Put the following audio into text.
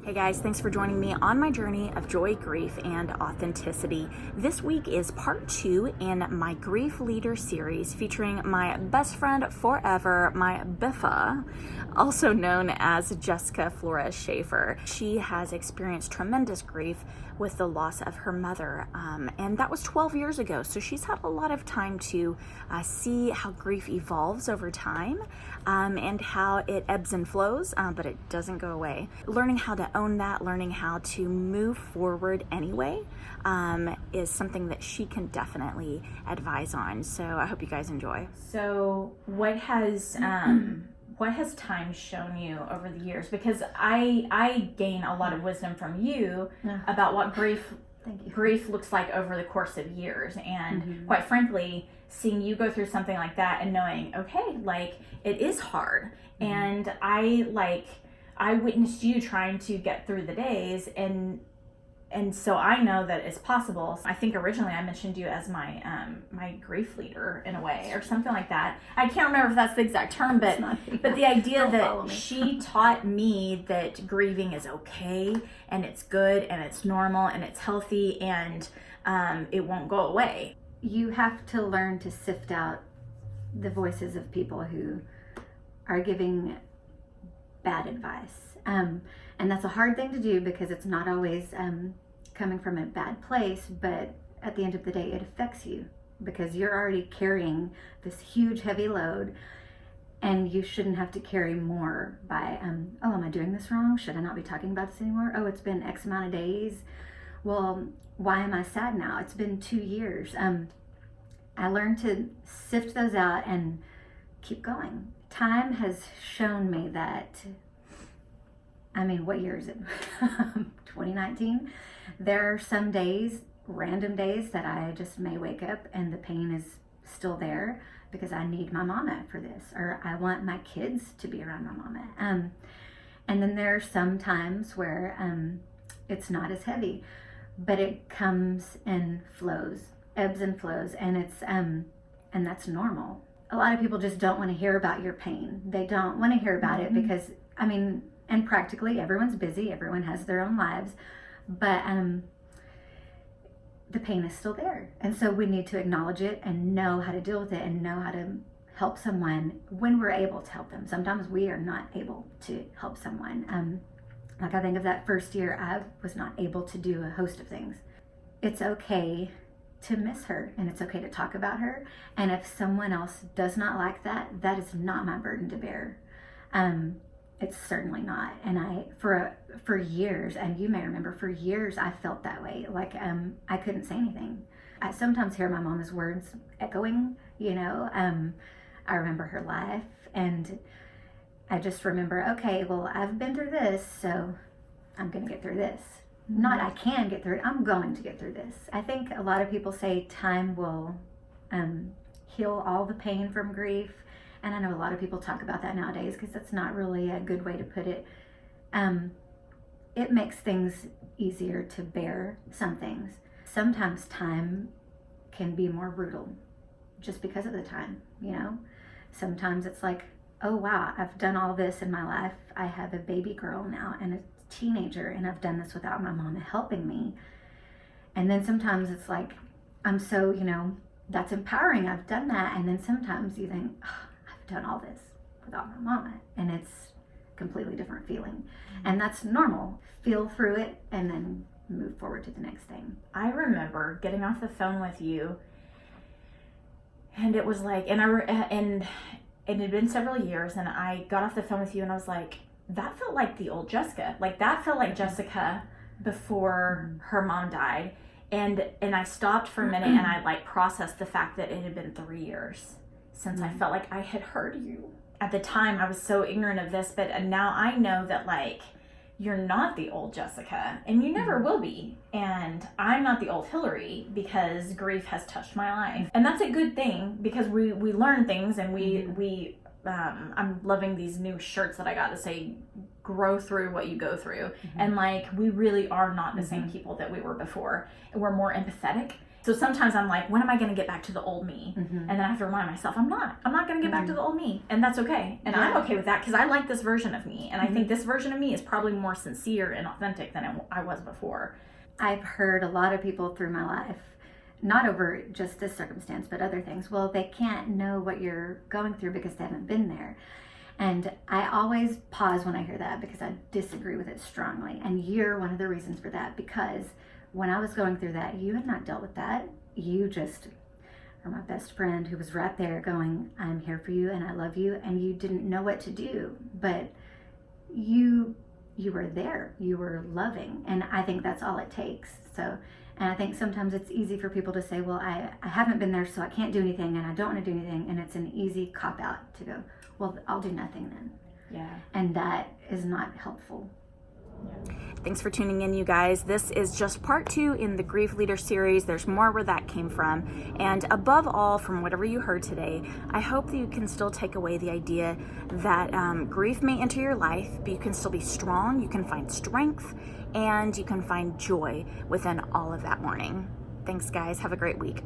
Hey guys, thanks for joining me on my journey of joy, grief, and authenticity. This week is part 2 in my Grief Leader series featuring my best friend forever, my Biffa, also known as Jessica Flores Schafer. She has experienced tremendous grief with the loss of her mother, and that was 12 years ago. So she's had a lot of time to see how grief evolves over time and how it ebbs and flows, but it doesn't go away. Learning how to own that, learning how to move forward anyway, is something that she can definitely advise on. So I hope you guys enjoy. So what has time shown you over the years? Because I gain a lot of wisdom from you about what grief looks like over the course of years, and quite frankly, seeing you go through something like that and knowing, okay, like it is hard, and I witnessed you trying to get through the days, and so I know that it's possible. I think originally I mentioned you as my my grief leader in a way, or something like that. I can't remember if that's the exact term, but the idea that she taught me that grieving is okay, and it's good, and it's normal, and it's healthy, and it won't go away. You have to learn to sift out the voices of people who are giving bad advice. And that's a hard thing to do because it's not always coming from a bad place, but at the end of the day, it affects you because you're already carrying this huge, heavy load, and you shouldn't have to carry more by, oh, am I doing this wrong? Should I not be talking about this anymore? Oh, it's been X amount of days. Well, why am I sad now? It's been 2 years. I learned to sift those out and keep going. Time has shown me that, what year is it? 2019. There are some days, random days, that I just may wake up and the pain is still there because I need my mama for this, or I want my kids to be around my mama. And then there are some times where it's not as heavy, but it comes and flows, ebbs and flows, and it's and that's normal. A lot of people just don't want to hear about your pain. They don't want to hear about it because, and practically everyone's busy, everyone has their own lives, but the pain is still there. And so we need to acknowledge it and know how to deal with it and know how to help someone when we're able to help them. Sometimes we are not able to help someone. Like I think of that first year, I was not able to do a host of things. It's okay to miss her, and it's okay to talk about her. And if someone else does not like that, that is not my burden to bear. It's certainly not. And for years, and you may remember, for years I felt that way. Like I couldn't say anything. I sometimes hear my mama's words echoing. I remember her life, and I just remember, okay, well, I've been through this, so I'm going to get through this. Not I can get through it, I'm going to get through this. I think a lot of people say time will heal all the pain from grief. And I know a lot of people talk about that nowadays because that's not really a good way to put it. It makes things easier to bear some things. Sometimes time can be more brutal just because of the time, Sometimes it's like, oh wow, I've done all this in my life. I have a baby girl now and a teenager, and I've done this without my mama helping me. And then sometimes it's like, I'm so, that's empowering, I've done that. And then sometimes you think, oh, I've done all this without my mama, and it's a completely different feeling. And that's normal. Feel through it and then move forward to the next thing. I remember getting off the phone with you, and it was like, and it had been several years, and I got off the phone with you, and I was like, that felt like the old Jessica. Like that felt like Jessica before her mom died. And I stopped for a minute and I processed the fact that it had been 3 years since I felt like I had heard you. At the time I was so ignorant of this, but now I know that you're not the old Jessica, and you never will be. And I'm not the old Hilarie because grief has touched my life. And that's a good thing because we learn things, and I'm loving these new shirts that I got that say grow through what you go through. And we really are not the same people that we were before. We're more empathetic. So sometimes I'm like, when am I going to get back to the old me? And then I have to remind myself, I'm not going to get back to the old me. And that's okay. And I'm okay with that because I like this version of me. And I think this version of me is probably more sincere and authentic than I was before. I've heard a lot of people through my life, not over just this circumstance, but other things. Well, they can't know what you're going through because they haven't been there. And I always pause when I hear that because I disagree with it strongly. And you're one of the reasons for that, because when I was going through that, you had not dealt with that. You just are my best friend who was right there going, I'm here for you and I love you. And you didn't know what to do, but you were there, you were loving. And I think that's all it takes. So, and I think sometimes it's easy for people to say, well, I haven't been there, so I can't do anything and I don't want to do anything. And it's an easy cop out to go, well, I'll do nothing then. Yeah. And that is not helpful. Thanks for tuning in, you guys. This is just part 2 in the Grief Leader series. There's more where that came from. And above all, from whatever you heard today, I hope that you can still take away the idea that grief may enter your life, but you can still be strong, you can find strength, and you can find joy within all of that mourning. Thanks, guys. Have a great week.